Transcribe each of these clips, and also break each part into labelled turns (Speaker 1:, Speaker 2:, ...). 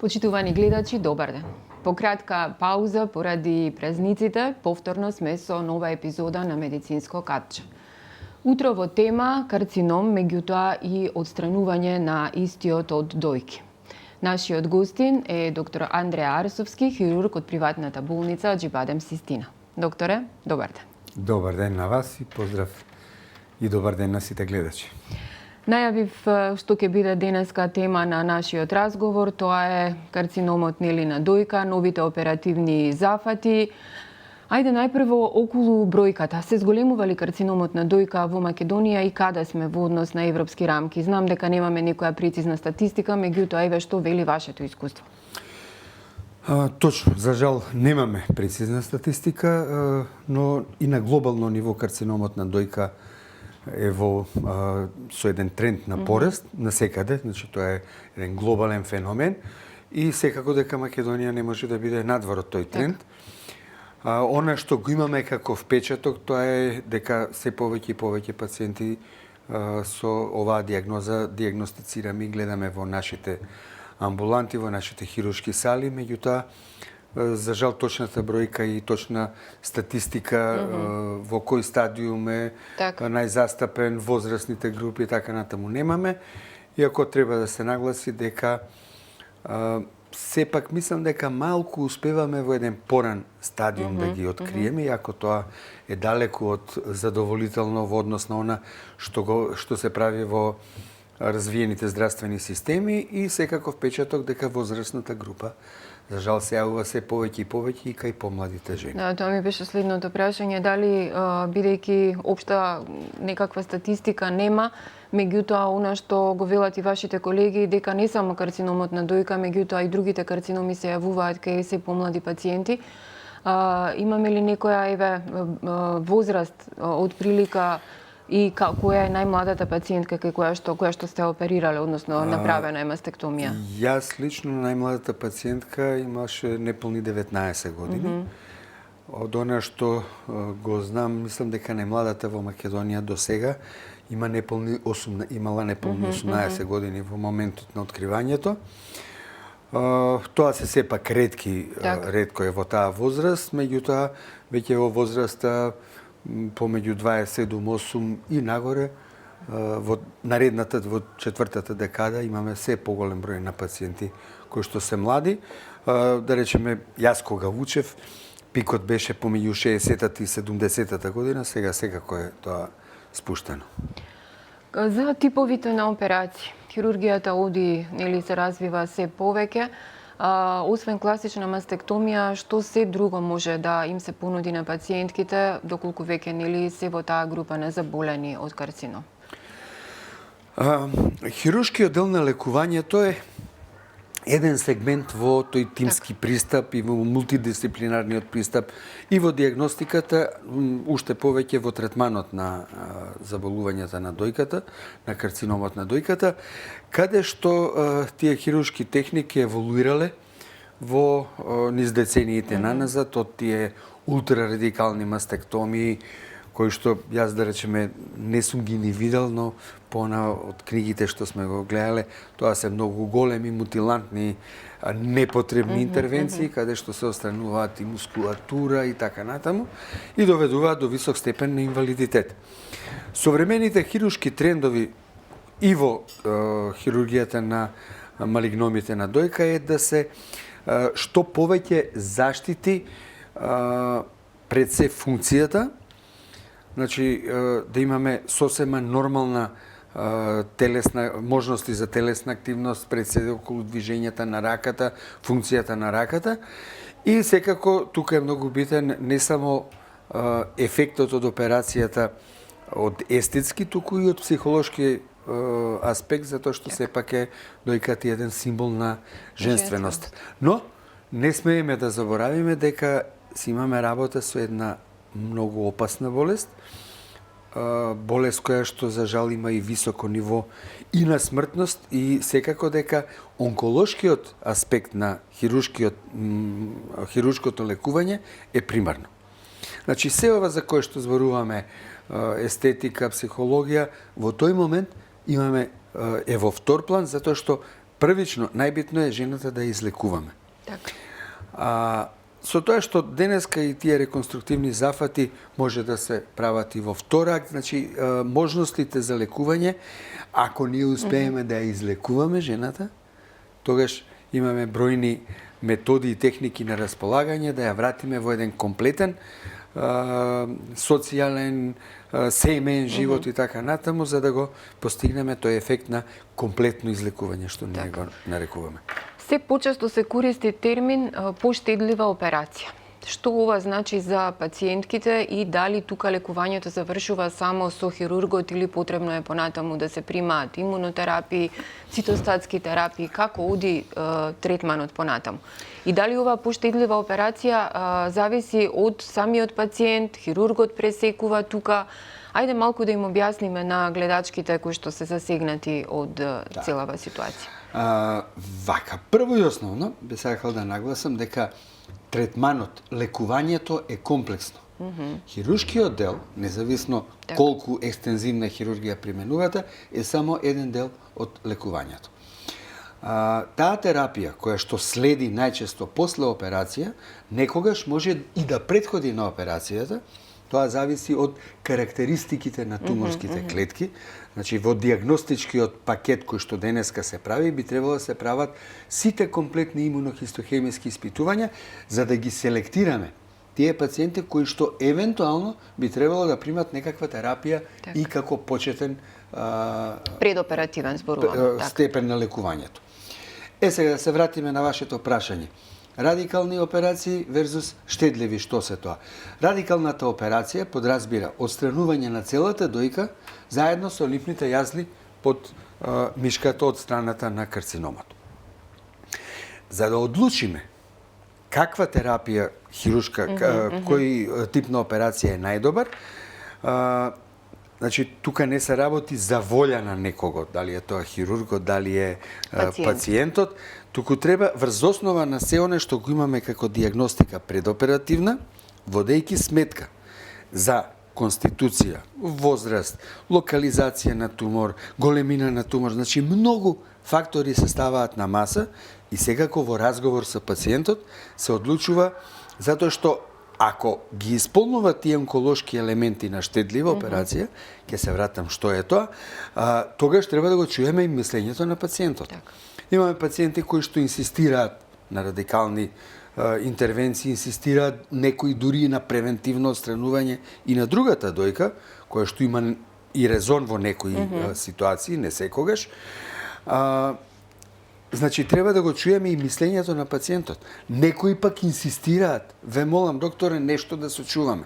Speaker 1: Почитувани гледачи, добар ден. По кратка пауза поради празниците, повторно сме со нова епизода на Медицинско капче. Утро во тема карцином, меѓутоа и отстранување на истиот од дојки. Нашиот гостин е доктор Андреа Арсовски, хирург од приватната болница Аџибадем Систина. Докторе, добар ден.
Speaker 2: Добар ден на вас и поздрав и добар ден на сите гледачи.
Speaker 1: Најавив што ќе биде денеска тема на нашиот разговор, тоа е карциномот на дојка, новите оперативни зафати. Ајде најпрво околу бројката. Се зголемува ли карциномот на дојка во Македонија и каде сме во однос на европски рамки? Знам дека немаме некоја прецизна статистика, меѓутоа еве што вели вашето искуство.
Speaker 2: Точно, за жал немаме прецизна статистика, но и на глобално ниво карциномот на дојка е со еден тренд на пораст на секаде, значи тоа е еден глобален феномен и секако дека Македонија не може да биде надвор од тој тренд. Она што го имаме како впечаток, тоа е дека се повеќе и повеќе пациенти со оваа диагноза диагностицираме и гледаме во нашите амбуланти, во нашите хируршки сали, меѓутоа за жал точната бројка и точна статистика во кој стадиум е најзастапен, возрастните групи и така натаму немаме. Иако треба да се нагласи дека сепак мислам дека малку успеваме во еден поран стадиум да ги откриеме, иако тоа е далеку од задоволително во однос на она што се прави во развиените здравствени системи и секако впечаток дека возрастната група за жал се јавува се повеќе и повеќе и кај помладите жени.
Speaker 1: Да, тоа ми беше следното прашање, дали бидејќи општа некаква статистика нема, меѓутоа она што го велат и вашите колеги дека не само карциномот на дојка, меѓутоа и другите карциноми се јавуваат кај се помлади пациенти. Имаме ли некоја возраст од прилика и која е најмладата пациентка која што сте оперирале, односно направена е мастектомија?
Speaker 2: Јас лично најмладата пациентка имаше неполни 19 години. Од она што го знам, мислам дека најмладата во Македонија до сега имала неполни 18 години во моментот на откривањето. Тоа се сепак ретко е во таа возраст, меѓутоа веќе во возраста помеѓу 27-8 и нагоре, во наредната, во четвртата декада имаме се поголем број на пациенти кои што се млади. Да речеме, јас кога учев, пикот беше помеѓу 60-та и 70-та година, сега секако е тоа спуштено.
Speaker 1: За типовите на операции, хирургијата овде се развива се повеќе. Освен класична мастектомија, што се друго може да им се понуди на пациентките, доколку веќе се во таа група на заболени од карцином?
Speaker 2: Хируршкиот дел на лекувањето е еден сегмент во тој тимски пристап и во мултидисциплинарниот пристап и во диагностиката, уште повеќе во третманот на заболувањата на дојката, на карциномот на дојката, каде што тие хируршки техники еволуирале во низ децениите наназад, од тие ултрарадикални мастектомии, кои што јас да речеме не сум ги ни видел, но од книгите што сме го гледале, тоа се многу големи, мутилантни, непотребни интервенции, каде што се отстрануваат и мускулатура и така натаму, и доведуваат до висок степен на инвалидитет. Современите хируршки трендови и во хирургијата на малигномите на дојка е да се што повеќе заштити пред се функцијата, значи да имаме сосема нормална можности за телесна активност, пред се околу движењата на раката, функцијата на раката и секако тука е многу битен не само ефектот од операцијата од естетски, туку и од психолошки аспект, затоа што сепак е дојката еден символ на женственост. Но не смееме да заборавиме дека си имаме работа со една многу опасна болест, болест која што за жал има и високо ниво и на смртност и секако дека онколошкиот аспект на хируршкото лекување е примарно. Значи се ова за кое што зборуваме, естетика, психологија, во тој момент имаме во втор план, затоа што првично, најбитно е жената да ја излекуваме.
Speaker 1: Така.
Speaker 2: Со тоа што денеска и тие реконструктивни зафати може да се прават и во втор акт, значи можностите за лекување, ако ние успееме да ја излекуваме жената, тогаш имаме бројни методи и техники на располагање да ја вратиме во еден комплетен социјален, семеен живот и така натаму, за да го постигнеме тој ефект на комплетно излекување, што ние го нарекуваме.
Speaker 1: Се почесто се користи термин поштедлива операција. Што ова значи за пациентките и дали тука лекувањето завршува само со хирургот или потребно е понатаму да се примаат имунотерапии, цитостатски терапии, како оди третманот понатаму? И дали ова поштедлива операција зависи од самиот пациент, хирургот пресекува тука? Ајде малку да им објасниме на гледачките кои што се засегнати од целава ситуација.
Speaker 2: Вака, прво и основно би сакал да нагласам дека третманот, лекувањето е комплексно. Хируршкиот дел, независно колку екстензивна хирургија применувате, е само еден дел од лекувањето. Таа терапија, која што следи најчесто после операција, некогаш може и да претходи на операцијата. Тоа зависи од карактеристиките на туморските клетки. Значи, во диагностичкиот пакет кој што денеска се прави, би требало да се прават сите комплетни имунохистохемиски испитувања, за да ги селектираме тие пациенти кои што евентуално би требало да примат некаква терапија и како почетен
Speaker 1: предоперативен зборувам.
Speaker 2: Степен на лекувањето. Сега да се вратиме на вашето прашање. Радикални операции верзус штедливи, што се тоа? Радикалната операција подразбира отстранување на целата дојка заедно со лимфните јазли под мишката од страната на карциномот. За да одлучиме каква терапија хируршка, кој тип на операција е најдобар, значи тука не се работи за волја на некого, дали е тоа хирургот, дали е пациентот, туку треба врз основа на се оне што го имаме како диагностика предоперативна, водејќи сметка за конституција, возраст, локализација на тумор, големина на тумор, значи многу фактори се ставаат на маса и секако во разговор со пациентот се одлучува, затоа што ако ги исполнува тие онколошки елементи на штедлива операција, ќе се вратам што е тоа, тогаш треба да го чуеме и мислењето на пациентот. Имаме пациенти кои што инсистираат на радикални интервенции, инсистираат некои дури на превентивно отстранување и на другата дојка, која што има и резон во некои ситуации, не секогаш. Значи, треба да го чуеме и мислењето на пациентот. Некои пак инсистираат, ве молам, докторе, нешто да се чуваме.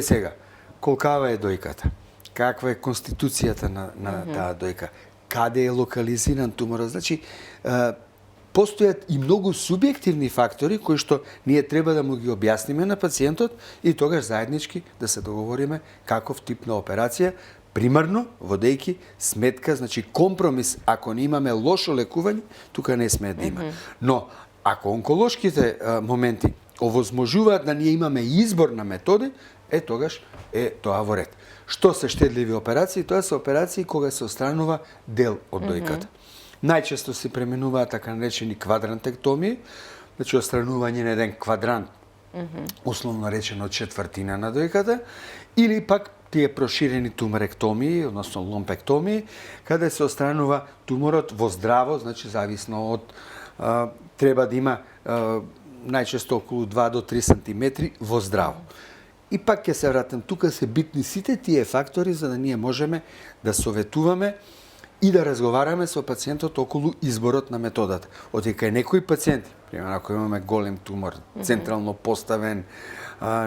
Speaker 2: Сега, колкава е дојката? Каква е конституцијата на таа дојка? Каде е локализиран туморот? Значи, постојат и многу субјективни фактори кои што ние треба да му ги објасниме на пациентот и тогаш заеднички да се договориме каков тип на операција, примарно водејќи сметка, значи компромис, ако не имаме лошо лекување, тука не сме да има. Но, ако онколошките моменти овозможуваат да ние имаме избор на методи, тогаш е тоа во ред. Што се штедливи операции? Тоа се операции кога се отстранува дел од дојката. Најчесто се пременуваат така наречени квадрантектомии, значи отстранување на еден квадрант, условно речено четвртина на дојката, или пак тие проширени туморектомии, односно ломпектомии, каде се отстранува туморот во здраво, значи зависно од треба да има најчесто околу 2 до 3 сантиметри во здраво. И пак ќе се вратам, тука се битни сите тие фактори за да ние можеме да советуваме и да разговараме со пациентот околу изборот на методата. Одека некои пациенти, примерно ако имаме голем тумор, централно поставен,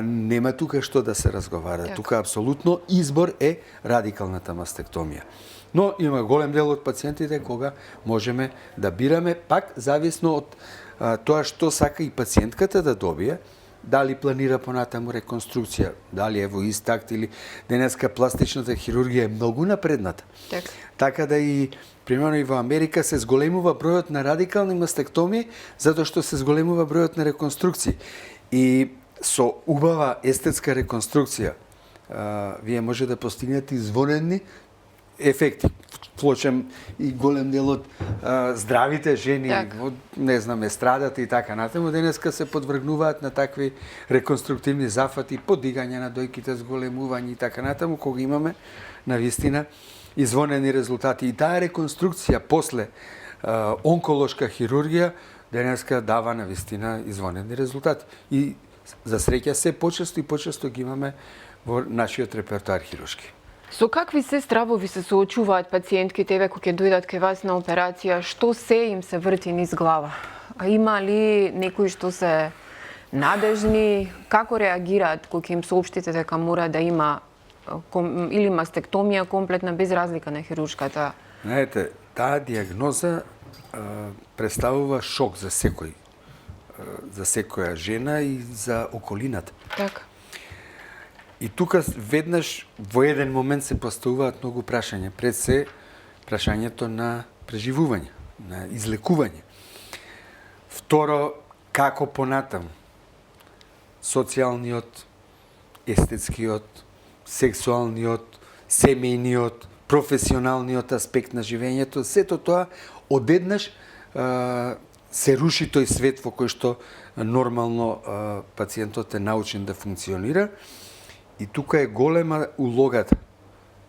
Speaker 2: нема тука што да се разговара. Тука апсолутно избор е радикалната мастектомија. Но има голем дел од пациентите кога можеме да бираме, пак зависно од тоа што сака и пациентката да добие, дали планира понатаму реконструкција, дали е во ист акт или денеска пластичната хирургија е многу напредната. Така да и примерно и во Америка се зголемува бројот на радикални мастектомии затоа што се зголемува бројот на реконструкции. И со убава естетска реконструкција вие може да постигнете извонедни ефекти. вклучам и голем дел од здравите жени,
Speaker 1: Така.
Speaker 2: од, не знам, естрадата и така натаму, денеска се подвргнуваат на такви реконструктивни зафати, подигање на дојките, зголемување и така натаму, кога имаме навистина извонени резултати. И таа реконструкција после онколошка хирургија денеска дава навистина извонени резултати. И за среќа се почесто и почесто ги имаме во нашиот репертоар хируршки.
Speaker 1: Со какви се стравови се соочуваат пациентките еве кога ќе дојдат кај вас на операција? Што се им се врти низ глава? А има ли некои што се надежни? Како реагираат кога им соопштите дека мора да има или мастектомија комплетна без разлика на хируршката?
Speaker 2: Знаете, таа диагноза представува шок за секој, за секоја жена и за околината.
Speaker 1: Така.
Speaker 2: И тука веднаш во еден момент се поставуваат многу прашања. Пред се прашањето на преживување, на излекување. Второ, како понатаму? Социјалниот, естетскиот, сексуалниот, семејниот, професионалниот аспект на живењето, сето тоа одеднаш се руши тој свет во кој што нормално пациентот е научен да функционира. И тука е голема улогата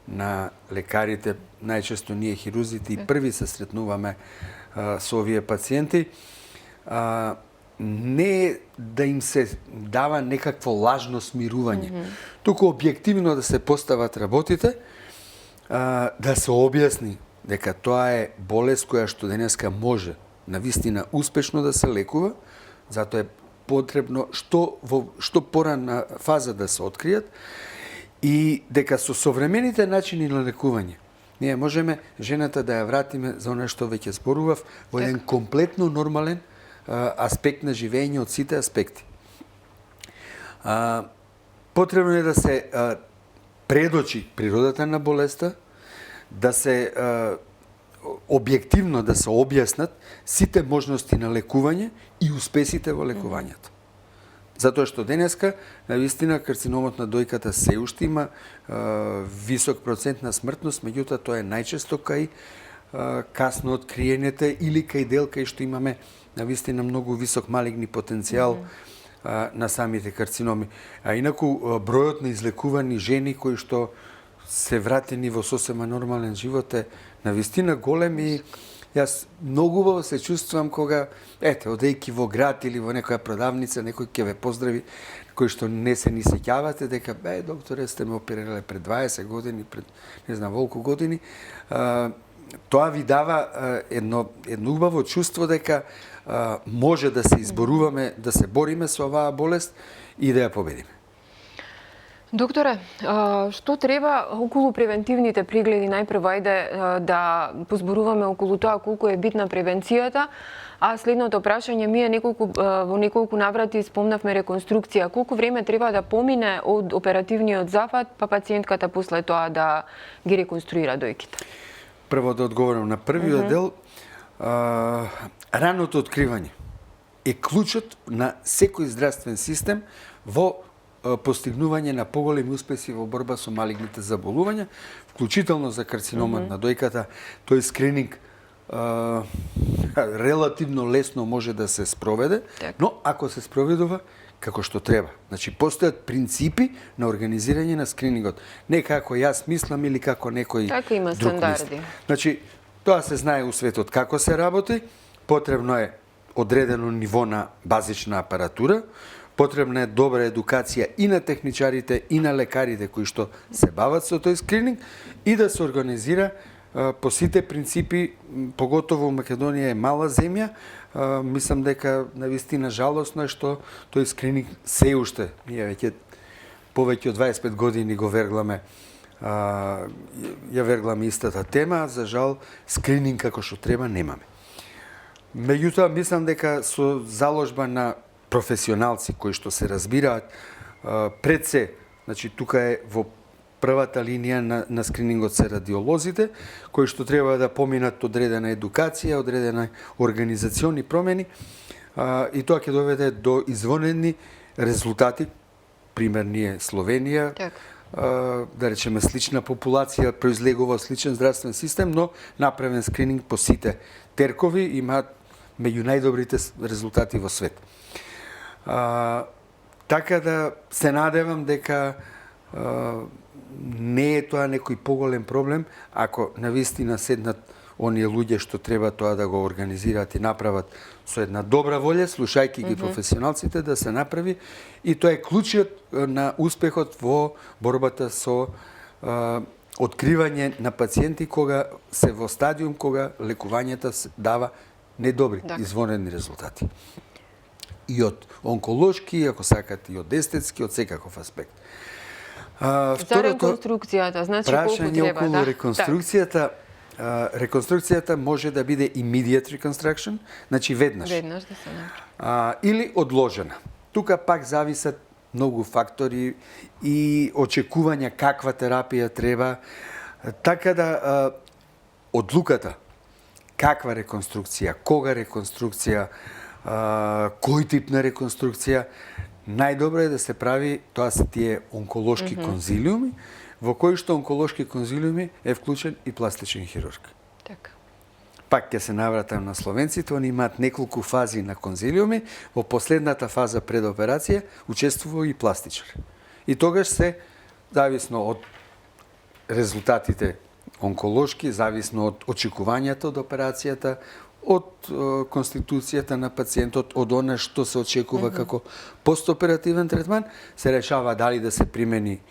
Speaker 2: на лекарите, најчесто ние хирурзите и први се сретнуваме со овие пациенти, не да им се дава некакво лажно смирување, туку објективно да се постават работите, да се објасни дека тоа е болест која што денеска може навистина успешно да се лекува, затоа е потребно што порана фаза да се откријат и дека со современите начини на лекување ние можеме жената да ја вратиме за она што веќе зборував во еден комплетно нормален аспект на живење од сите аспекти. Потребно е да се предочи природата на болеста, да се објективно да се објаснат сите можности на лекување и успесите во лекувањето. Затоа што денеска, навистина, карциномот на дојката се уште има висок процент на смртност, меѓутоа тоа е најчесто кај касно откриените или кај дел кај што имаме навистина многу висок малигни потенцијал на самите карциноми. А инаку бројот на излекувани жени кои што се вратени во сосема нормален живот е навистина голем и јас многу убаво се чувствувам кога, одејќи во град или во некоја продавница, некој ќе ве поздрави, кој што не се ни сеќавате, дека, докторе, сте ме оперирале пред 20 години, пред не знам волку години. Тоа ви дава едно убаво чувство дека може да се изборуваме, да се бориме со оваа болест и да ја победиме.
Speaker 1: Докторе, што треба околу превентивните прегледи? Најпрво ајде да позборуваме околу тоа колку е битна превенцијата, а следното прашање ми е во неколку наврати спомнавме реконструкција. Колку време треба да помине од оперативниот зафат, па пациентката после тоа да ги реконструира дојките?
Speaker 2: Прво да одговорам на првиот дел. Раното откривање е клучот на секој здравствен систем во постигнување на поголеми успеси во борба со малигните заболувања, вклучително за карциномот на дојката. Тој скрининг релативно лесно може да се спроведе, но ако се спроведува како што треба. Значи, постојат принципи на организирање на скринингот. Не како јас мислам или како некој
Speaker 1: така има
Speaker 2: друг
Speaker 1: стандарди.
Speaker 2: Значи, тоа се знае у светот како се работи, потребно е одредено ниво на базична апаратура, потребна е добра едукација и на техничарите и на лекарите кои што се бават со тој скрининг и да се организира по сите принципи, поготово Македонија е мала земја, мислам дека навистина жалосно е што тој скрининг се уште, ние веќе повеќе од 25 години го вергламе, ја вергламе истата тема, за жал скрининг како што треба немаме. Меѓутоа, мислам дека со заложба на професионалци кои што се разбираат пред се, значи тука е во првата линија на скринингот се радиолозите, кои што треба да поминат одредена едукација, одредена организациони промени и тоа ќе доведе до извонени резултати. Пример ние Словенија, да речеме слична популација, произлегува сличен здравствен систем, но направен скрининг по сите теркови, имаат меѓу најдобрите резултати во свет. Така да се надевам дека не е тоа некој поголем проблем, ако навистина седнат оние луѓе што треба тоа да го организираат и направат со една добра волја, слушајќи ги професионалците, да се направи, и тоа е клучот на успехот во борбата со откривање на пациенти кога се во стадиум кога лекувањето дава недобри, извонредни резултати. И од онколошки, ако сакате, и од естетски, од секаков аспект.
Speaker 1: За реконструкцијата, значи колку треба,
Speaker 2: околу реконструкцијата, реконструкцијата може да биде immediate reconstruction, значи веднаш.
Speaker 1: Веднаш да се направи.
Speaker 2: Или одложена. Тука пак зависат многу фактори и очекувања каква терапија треба, така да одлуката каква реконструкција, кога реконструкција, кој тип на реконструкција, најдобро е да се прави, тоа се тие онколошки конзилиуми, во кои што онколошки конзилиуми е вклучен и пластичен хирург.
Speaker 1: Така.
Speaker 2: Пак ќе се навратам на словенците, они имаат неколку фази на конзилиуми, во последната фаза пред операција учествува и пластичар. И тогаш се, зависно од резултатите онколошки, зависно од очекувањата од операцијата, од конституцијата на пациентот, од она што се очекува како постоперативен третман, се решава дали да се примени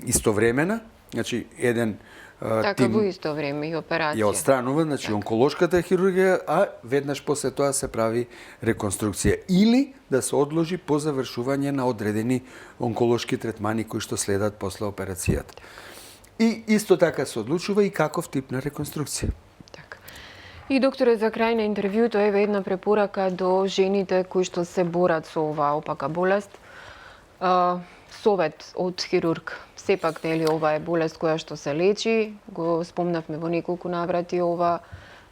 Speaker 2: истовремена, значи еден
Speaker 1: така во исто време и операција.
Speaker 2: Ја отстранува, значи онколошката хирургија, а веднаш после тоа се прави реконструкција. Или да се одложи по завршување на одредени онколошки третмани кои што следат после операцијата. И исто така се одлучува и каков тип на реконструкција.
Speaker 1: Така. И докторе, за крај на интервјуто еве една препорака до жените кои што се борат со оваа опака болест. Совет од хирург. Сепак, нели, ова е болест која што се лечи, го спомнавме во неколку наврати ова,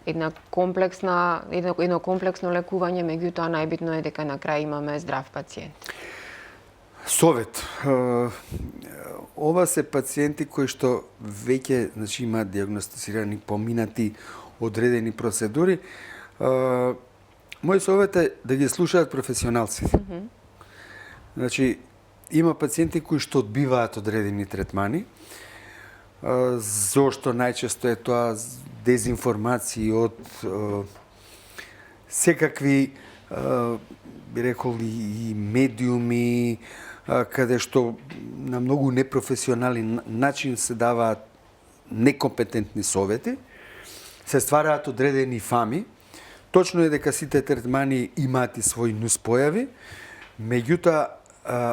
Speaker 1: едно комплексно лекување, меѓутоа најбитно е дека на крај имаме здрав пациент.
Speaker 2: Совет. Ова се пациенти кои што веќе, значи, имаат диагностицирани, поминати одредени процедури. Мој совет е да ги слушаат професионалците. Значи, има пациенти кои што одбиваат одредени третмани, зошто најчесто е тоа дезинформации од секакви, би рекол, и медиуми, каде што на многу непрофесионален начин се даваат некомпетентни совети, се ствараат одредени фами. Точно е дека сите третмани имаат и своји нуспојави, меѓутоа,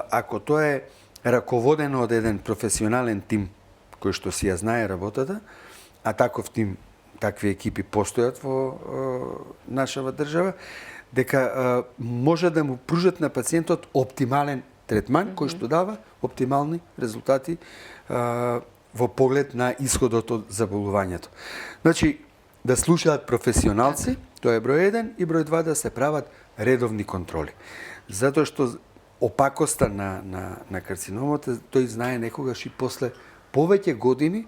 Speaker 2: ако тоа е раководено од еден професионален тим кој што си ја знае работата, а таков тим, такви екипи постојат во нашава држава, дека може да му пружат на пациентот оптимален третман кој што дава оптимални резултати во поглед на исходот од заболувањето. Значи, да слушаат професионалци, тоа е број 1, и број 2 да се прават редовни контроли. Затоа што опакоста на карциномот, тој знае некогаш и после повеќе години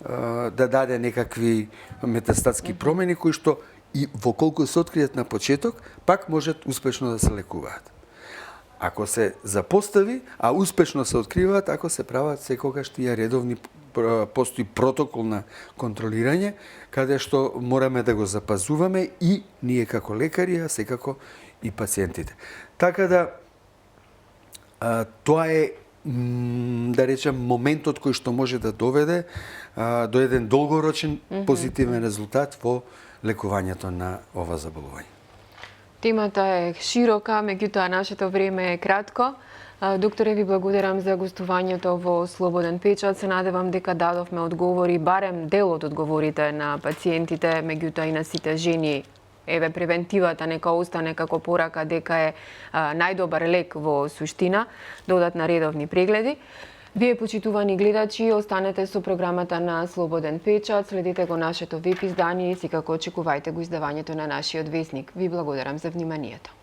Speaker 2: да даде некакви метастатски промени кои што и во колку се откријат на почеток, пак можат успешно да се лекуваат. Ако се запостави, а успешно се откриваат, ако се прават секогаш тие редовни, постои протокол на контролирање, каде што мораме да го запазуваме и ние како лекари, а секако и пациентите. Така да, тоа е, да речем, моментот кој што може да доведе до еден долгорочен позитивен резултат во лекувањето на ова заболување.
Speaker 1: Темата е широка, меѓутоа нашето време е кратко. Докторе, ви благодарам за гостувањето во Слободен печат. Се надевам дека дадовме одговори, барем дел од одговорите на пациентите, меѓутоа и на сите жени. Еве, превентивата нека остане како порака дека е најдобар лек во суштина, додатна редовни прегледи. Вие, почитувани гледачи, останете со програмата на Слободен печат, следите го нашето веб издание и секако очекувајте го издавањето на нашиот весник. Ви благодарам за вниманието.